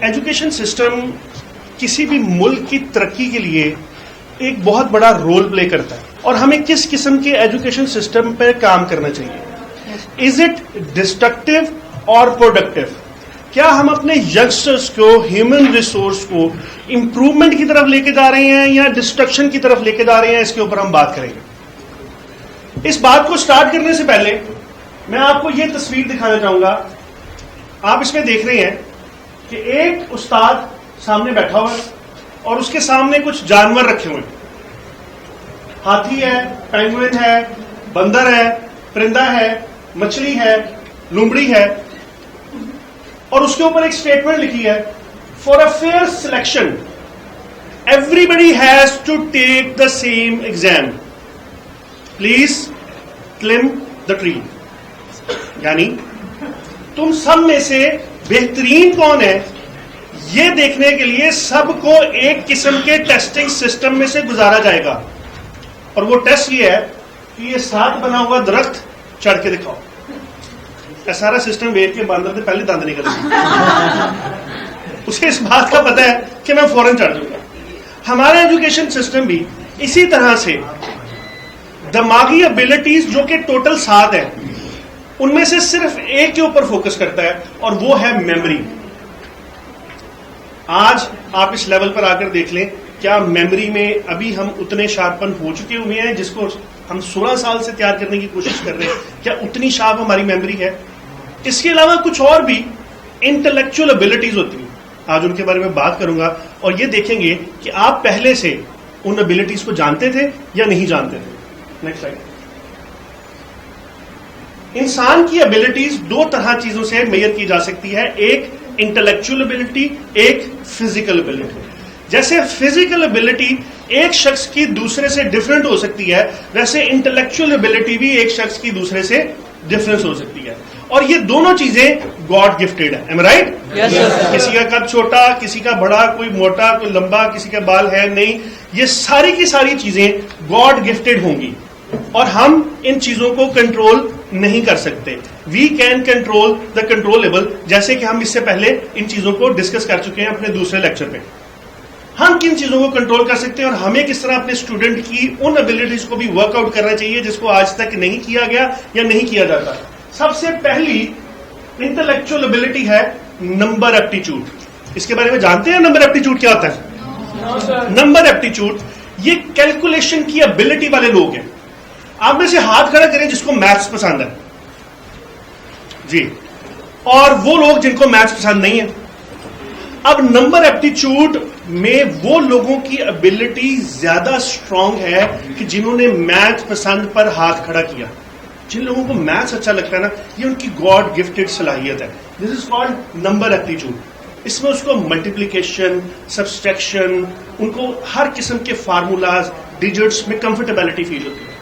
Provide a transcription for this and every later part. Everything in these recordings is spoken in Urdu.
ایجوکیشن سسٹم کسی بھی ملک کی ترقی کے لیے ایک بہت بڑا رول پلے کرتا ہے، اور ہمیں کس قسم کے ایجوکیشن سسٹم پہ کام کرنا چاہیے؟ از اٹ ڈسٹرکٹیو اور پروڈکٹیو؟ کیا ہم اپنے ینگسٹرس کو، ہیومن ریسورس کو امپروومنٹ کی طرف لے کے جا رہے ہیں یا ڈسٹرکشن کی طرف لے کے جا رہے ہیں؟ اس کے اوپر ہم بات کریں گے. اس بات کو سٹارٹ کرنے سے پہلے میں آپ کو یہ تصویر دکھانا چاہوں گا. آپ اس میں دیکھ رہے ہیں کہ ایک استاد سامنے بیٹھا ہوا ہے اور اس کے سامنے کچھ جانور رکھے ہوئے ہیں. ہاتھی ہے، پینگوئن ہے، بندر ہے، پرندہ ہے، مچھلی ہے، لومڑی ہے، اور اس کے اوپر ایک اسٹیٹمنٹ لکھی ہے: for a fair selection everybody has to take the same exam, please climb the tree. یعنی تم سب میں سے بہترین کون ہے یہ دیکھنے کے لیے سب کو ایک قسم کے ٹیسٹنگ سسٹم میں سے گزارا جائے گا، اور وہ ٹیسٹ یہ ہے کہ یہ ساتھ بنا ہوا درخت چڑھ کے دکھاؤ. سارا سسٹم ویٹ کے باندر سے پہلے دند نکل اسے اس بات کا پتا ہے کہ میں فوراً چڑھ جاؤں گا. ہمارا ایجوکیشن سسٹم بھی اسی طرح سے دماغی ابیلٹیز جو کہ ٹوٹل 7 ہیں ان میں سے صرف ایک کے اوپر فوکس کرتا ہے، اور وہ ہے میموری. آج آپ اس لیول پر آ کر دیکھ لیں، کیا میموری میں ابھی ہم اتنے شارپن ہو چکے ہوئے ہیں جس کو ہم 16 سال سے تیار کرنے کی کوشش کر رہے ہیں؟ کیا اتنی شارپ ہماری میموری ہے؟ اس کے علاوہ کچھ اور بھی انٹلیکچوئل ابیلٹیز ہوتی ہیں، آج ان کے بارے میں بات کروں گا، اور یہ دیکھیں گے کہ آپ پہلے سے ان ابیلٹیز کو جانتے تھے یا نہیں جانتے تھے. Next slide. انسان کی ابیلٹیز 2 طرح چیزوں سے میئر کی جا سکتی ہے، ایک انٹلیکچوئل ابیلٹی، ایک فزیکل ابیلٹی. جیسے فزیکل ابیلٹی ایک شخص کی دوسرے سے ڈفرنٹ ہو سکتی ہے، ویسے انٹلیکچوئل ابیلٹی بھی ایک شخص کی دوسرے سے ڈفرنس ہو سکتی ہے، اور یہ دونوں چیزیں گاڈ گفٹیڈ ہیں. Am right? کسی کا قد چھوٹا، کسی کا بڑا، کوئی موٹا، کوئی لمبا، کسی کا بال ہے نہیں، یہ ساری کی ساری چیزیں گاڈ گفٹیڈ ہوں گی، اور ہم ان چیزوں کو کنٹرول نہیں کر سکتے. We can control the controllable, جیسے کہ ہم اس سے پہلے ان چیزوں کو ڈسکس کر چکے ہیں اپنے دوسرے لیکچر پہ. ہم کن چیزوں کو کنٹرول کر سکتے ہیں، اور ہمیں کس طرح اپنے اسٹوڈنٹ کی ان ابیلٹیز کو بھی ورک آؤٹ کرنا چاہیے جس کو آج تک نہیں کیا گیا یا نہیں کیا جاتا. سب سے پہلی انٹلیکچوئل ابیلٹی ہے نمبر ایپٹیچیوڈ. اس کے بارے میں جانتے ہیں نمبر ایپٹیچیوڈ کیا ہوتا ہے؟ نمبر ایپٹیچیوڈ یہ کیلکولیشن کی ابیلٹی والے لوگ ہیں. آپ میں سے ہاتھ کھڑا کریں جس کو میتھس پسند ہے جی، اور وہ لوگ جن کو میتھس پسند نہیں ہے. اب نمبر ایپٹیچیوڈ میں وہ لوگوں کی ابیلٹی زیادہ اسٹرانگ ہے کہ جنہوں نے میتھ پسند پر ہاتھ کھڑا کیا. جن لوگوں کو میتھس اچھا لگتا ہے نا، یہ ان کی گاڈ گفٹڈ صلاحیت ہے. دس از کالڈ نمبر ایپٹیچیوڈ. اس میں اس کو ملٹیپلیکیشن، سبسٹریکشن، ان کو ہر قسم کے فارمولاز، ڈیجٹس میں کمفرٹیبلٹی فیل ہوتی ہے.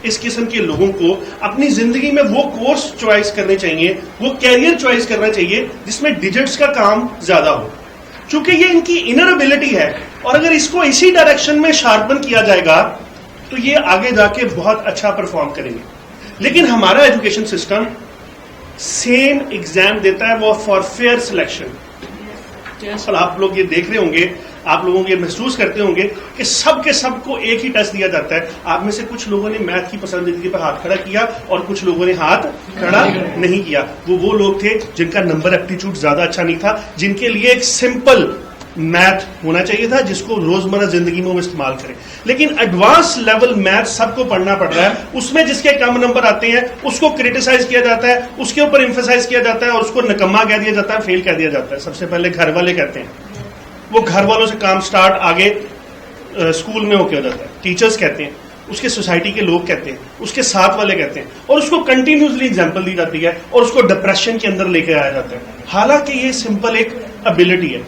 اس قسم کے لوگوں کو اپنی زندگی میں وہ کورس چوائس کرنے چاہیے، وہ کیریئر چوائس کرنا چاہیے جس میں ڈیجٹس کا کام زیادہ ہو، چونکہ یہ ان کی انر ابیلٹی ہے. اور اگر اس کو اسی ڈائریکشن میں شارپن کیا جائے گا تو یہ آگے جا کے بہت اچھا پرفارم کریں گے. لیکن ہمارا ایجوکیشن سسٹم سیم ایگزام دیتا ہے، وہ فار فیئر سلیکشن. اور آپ لوگ یہ دیکھ رہے ہوں گے، آپ لوگوں کو یہ محسوس کرتے ہوں گے کہ سب کے سب کو ایک ہی ٹیسٹ دیا جاتا ہے. آپ میں سے کچھ لوگوں نے میتھ کی پسندیدگی پر ہاتھ کھڑا کیا اور کچھ لوگوں نے ہاتھ کھڑا نہیں کیا. وہ لوگ تھے جن کا نمبر ایپٹیچیوڈ زیادہ اچھا نہیں تھا، جن کے لیے ایک سمپل میتھ ہونا چاہیے تھا جس کو روزمرہ زندگی میں وہ استعمال کریں. لیکن ایڈوانس لیول میتھ سب کو پڑھنا پڑ رہا ہے. اس میں جس کے کم نمبر آتے ہیں اس کو کریٹیسائز کیا جاتا ہے، اس کے اوپر ایمفیسائز کیا جاتا ہے، اور اس کو نکما کہہ دیا جاتا ہے، فیل کہہ دیا جاتا ہے. سب سے پہلے گھر والے کہتے ہیں، وہ گھر والوں سے کام سٹارٹ آگے اسکول میں ہو کے ہو جاتا ہے. ٹیچرز کہتے ہیں، اس کے سوسائٹی کے لوگ کہتے ہیں، اس کے ساتھ والے کہتے ہیں، اور اس کو کنٹینیوسلی ایگزامپل دی جاتی ہے اور اس کو ڈپریشن کے اندر لے کے آیا جاتا ہے. حالانکہ یہ سمپل ایک ابیلٹی ہے.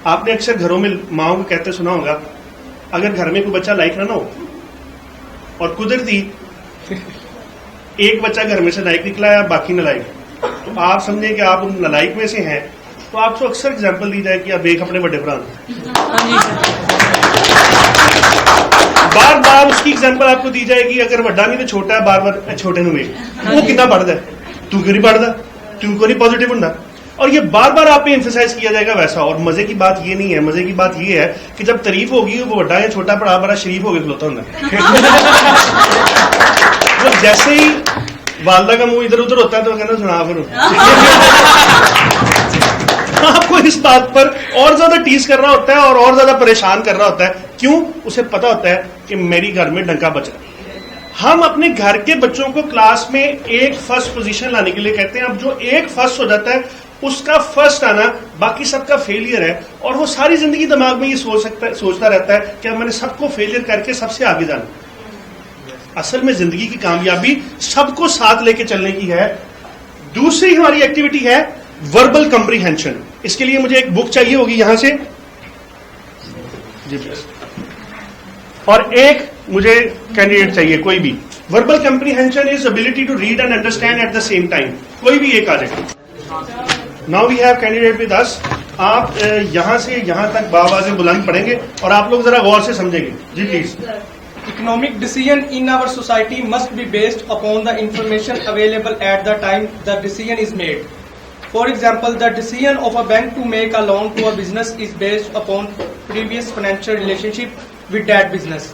آپ نے اکثر گھروں میں ماؤں کو کہتے سنا ہوگا، اگر گھر میں کوئی بچہ لائق نہ ہو اور قدرتی ایک بچہ گھر میں سے لائق نکلا ہے باقی نالائق، تو آپ سمجھیں کہ آپ ان نالائق میں سے ہیں، تو آپ کو اکثر اگزامپل دی جائے کہ آپ ایک اپنے بڑے بران، بار بار اس کی اگزامپل آپ کو دی جائے گی. اگر بڑا نہیں تو چھوٹا ہے، بار بار چھوٹے نو وہ کتنا پڑھتا ہے، تو کیوں نہیں پڑھتا، تو کیوں نہیں پازیٹیو ہوں. اور یہ بار بار آپ پہ ایمفیسائز کیا جائے گا ویسا. اور مزے کی بات یہ نہیں ہے, مزے کی بات یہ ہے کہ جب تعریف ہوگی وہ بڑا یا چھوٹا بڑا بڑا شریف ہو کے کھلوتا ہوں. وہ جیسے ہی والدہ کا منہ ادھر ادھر ہوتا ہے تو وہ کہنا سنا پھر آپ کو اس بات پر اور زیادہ ٹیز کر رہا ہوتا ہے اور زیادہ پریشان کر رہا ہوتا ہے. کیوں؟ اسے پتا ہوتا ہے کہ میری گھر میں ڈنکا بچ رہا ہے. ہم اپنے گھر کے بچوں کو کلاس میں ایک فرسٹ پوزیشن لانے کے لیے کہتے ہیں. اب جو ایک فرسٹ ہو جاتا ہے اس کا فرسٹ آنا باقی سب کا فیلئر ہے, اور وہ ساری زندگی دماغ میں یہ سوچتا رہتا ہے کہ میں نے سب کو فیلئر کر کے سب سے آگے جانا. اصل میں زندگی کی کامیابی سب کو ساتھ لے کے چلنے کی ہے. دوسری ہماری ایکٹیویٹی ہے وربل کمپریہنشن. اس کے لیے مجھے ایک بک چاہیے ہوگی یہاں سے جی پلیز, اور ایک مجھے کینڈیڈیٹ چاہیے کوئی بھی. Verbal comprehension is ability to read and understand at the same time. کوئی بھی ایک آ جائے. Now we have candidate with us. آپ یہاں سے یہاں تک بآواز بلند پڑھیں گے اور آپ لوگ ذرا غور سے سمجھیں گے. جی please. Economic decision in our society must be based upon the information available at the time the decision is made. For example, the decision of a bank to make a loan to a business is based upon previous financial relationship with that business.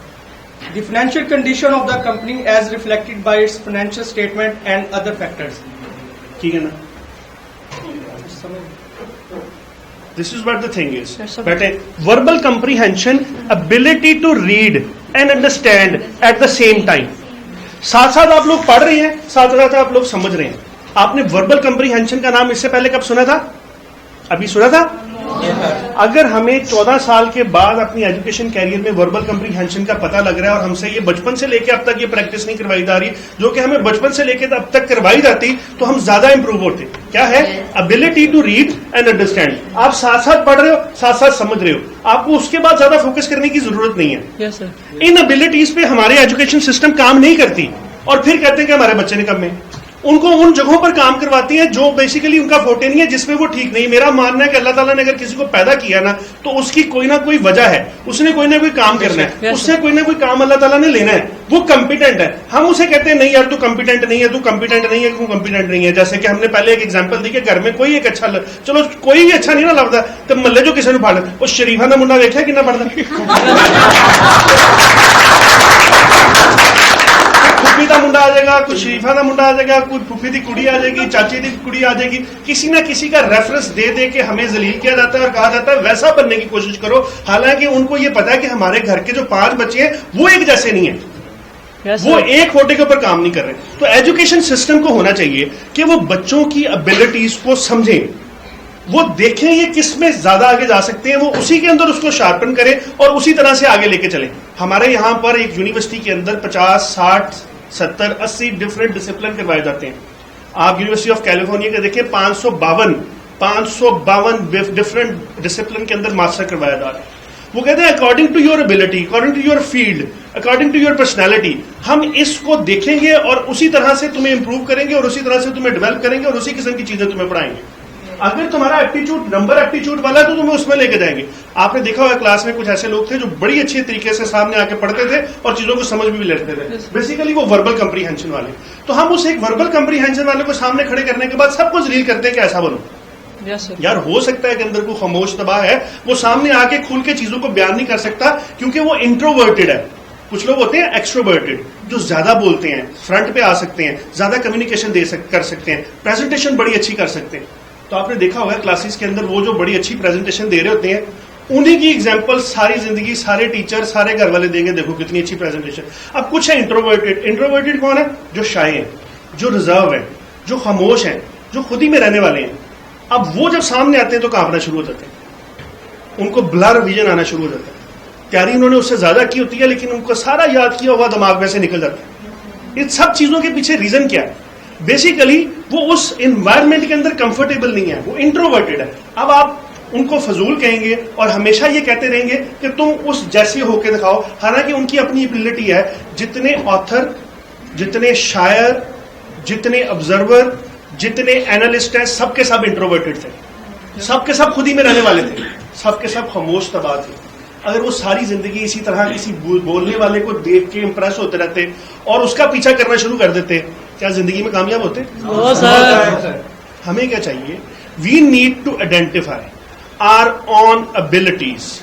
The financial condition of the company as reflected by its financial statement and other factors. ٹھیک ہے نا. This is what the thing is. بیٹے, verbal comprehension, ability to read and understand at the same time. ساتھ ساتھ آپ لوگ پڑھ رہے ہیں, ساتھ ساتھ آپ لوگ سمجھ رہے ہیں. آپ نے وربل کمپریہنشن کا نام اس سے پہلے کب سنا تھا؟ ابھی سنا تھا؟ اگر ہمیں 14 سال کے بعد اپنی ایجوکیشن کیریئر میں وربل کمپریہنشن کا پتہ لگ رہا ہے اور ہم سے یہ بچپن سے لے کے اب تک یہ پریکٹس نہیں کروائی جا رہی جو کہ ہمیں بچپن سے لے کے اب تک کروائی جاتی, تو ہم زیادہ امپروو ہوتے. کیا ہے؟ Ability to read and understand. آپ ساتھ ساتھ پڑھ رہے ہو, ساتھ ساتھ سمجھ رہے ہو, آپ کو اس کے بعد زیادہ فوکس کرنے کی ضرورت نہیں ہے. ان ابلٹیز پہ ہمارے ایجوکیشن سسٹم کام نہیں کرتی اور پھر کہتے ہیں کہ ہمارے بچے نے کم ہے. ان کو ان جگہوں پر کام کرواتی ہیں جو بیسیکلی ان کا فورٹے نہیں ہے, جس میں وہ ٹھیک نہیں. میرا ماننا ہے کہ اللہ تعالیٰ نے اگر کسی کو پیدا کیا نا تو اس کی کوئی نہ کوئی وجہ ہے, اس نے کوئی نہ کوئی کام کرنا ہے, اس سے کوئی نہ کوئی کام اللہ تعالیٰ نے لینا ہے. وہ کمپیٹنٹ ہے. ہم اسے کہتے ہیں نہیں یار تو کمپیٹنٹ نہیں ہے, تو کمپیٹنٹ نہیں ہے, تو کمپیٹنٹ نہیں ہے. جیسے کہ ہم نے پہلے ایک ایگزامپل دی کہ گھر میں کوئی ایک اچھا چلو کوئی بھی اچھا نہیں نا لگتا تو ملے جو کسی نے پڑھ وہ شریفہ کا منڈا دیکھا کتنا پڑھتا, پھوپھی کا منڈا آ جائے گا, کوئی شریفہ کا منڈا آ جائے گا, کوئی پھوپھی کی کڑی آ جائے گی, چاچی کی کڑی آ جائے گی. کسی نہ کسی کا ریفرنس دے دے کے ہمیں ذلیل کیا جاتا ہے اور کہا جاتا ہے ویسا بننے کی کوشش کرو, حالانکہ ان کو یہ پتا ہے کہ ہمارے گھر کے جو 5 بچے ہیں وہ ایک جیسے نہیں ہیں, وہ ایک فوٹے کے اوپر کام نہیں کر رہے. تو ایجوکیشن سسٹم کو ہونا چاہیے کہ وہ بچوں کی ابیلٹیز کو سمجھیں, وہ دیکھیں یہ کس میں زیادہ آگے جا سکتے ہیں, وہ اسی کے اندر اس کو شارپن کریں اور اسی طرح سے آگے لے کے چلیں. ہمارے یہاں پر ایک یونیورسٹی کے اندر 50, 60, 70, 80 ڈفرینٹ ڈسپلن کروائے جاتے ہیں. آپ یونیورسٹی آف کیلیفورنیا کے دیکھیں 552 ڈفرینٹ ڈسپلن کے اندر ماسٹر کروایا جا رہا ہے. وہ کہتے ہیں according to your ability, according to your field, according to your personality, ہم اس کو دیکھیں گے اور اسی طرح سے تمہیں امپروو کریں گے اور اسی طرح سے تمہیں ڈیولپ کریں گے اور اسی قسم کی چیزیں تمہیں پڑھائیں گے. اگر تمہارا ایپٹیچیوڈ نمبر ایپٹیچیوڈ والا ہے تو تمہیں اس میں لے کے جائیں گے. آپ نے دیکھا ہوگا کلاس میں کچھ ایسے لوگ تھے جو بڑی اچھی طریقے سے سامنے آ کے پڑھتے تھے اور چیزوں کو سمجھ بھی لیتے تھے, بیسیکلی وہ وربل کمپریہنشن والے. تو ہم اس ایک وربل کمپریہنشن والے کو سامنے کھڑے کرنے کے بعد سب کو ذلیل کرتے ہیں کہ ایسا بنو. یار ہو سکتا ہے کہ اندر کوئی خاموش تباہ ہے, وہ سامنے آ کے کھل کے چیزوں کو بیان نہیں کر سکتا کیونکہ وہ انٹروورٹڈ ہے. کچھ لوگ ہوتے ہیں ایکسٹروورٹڈ جو زیادہ بولتے ہیں, فرنٹ پہ آ سکتے ہیں, زیادہ کمیونیکیشن کر سکتے ہیں, پریزنٹیشن بڑی اچھی کر سکتے ہیں. تو آپ نے دیکھا ہوگا کلاسز کے اندر وہ جو بڑی اچھی پریزنٹیشن دے رہے ہوتے ہیں انہیں کی ایگزامپل ساری زندگی سارے ٹیچر سارے گھر والے دیں گے, دیکھو کتنی اچھی پریزنٹیشن. اب کچھ ہے انٹروورٹڈ. انٹروورٹڈ کون ہے؟ جو شائع ہیں, جو ریزرو ہیں, جو خاموش ہیں, جو خود ہی میں رہنے والے ہیں. اب وہ جب سامنے آتے ہیں تو کانپنا شروع ہو جاتے ہیں, ان کو بلر ویژن آنا شروع ہو جاتا ہے. تیاری انہوں نے اس سے زیادہ کی ہوتی ہے لیکن ان کو سارا یاد کیا ہوا دماغ میں سے نکل جاتا ہے. ان سب چیزوں کے پیچھے ریزن کیا ہے؟ بیسیکلی وہ اس انوائرمنٹ کے اندر کمفرٹیبل نہیں ہے, وہ انٹروورٹڈ ہے. اب آپ ان کو فضول کہیں گے اور ہمیشہ یہ کہتے رہیں گے کہ تم اس جیسے ہو کے دکھاؤ, حالانکہ ان کی اپنی ایبلٹی ہے. جتنے آتھر, جتنے شاعر, جتنے آبزرور, جتنے اینالسٹ ہیں سب کے سب انٹروورٹڈ تھے, سب کے سب خود ہی میں رہنے والے تھے, سب کے سب خاموش تباہ تھے. اگر وہ ساری زندگی اسی طرح کسی بولنے والے کو دیکھ کے امپریس ہوتے رہتے اور اس کا پیچھا کرنا شروع کر دیتے, کیا زندگی میں کامیاب ہوتے؟ ہمیں کیا چاہیے we need to identify our own abilities.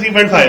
3.5.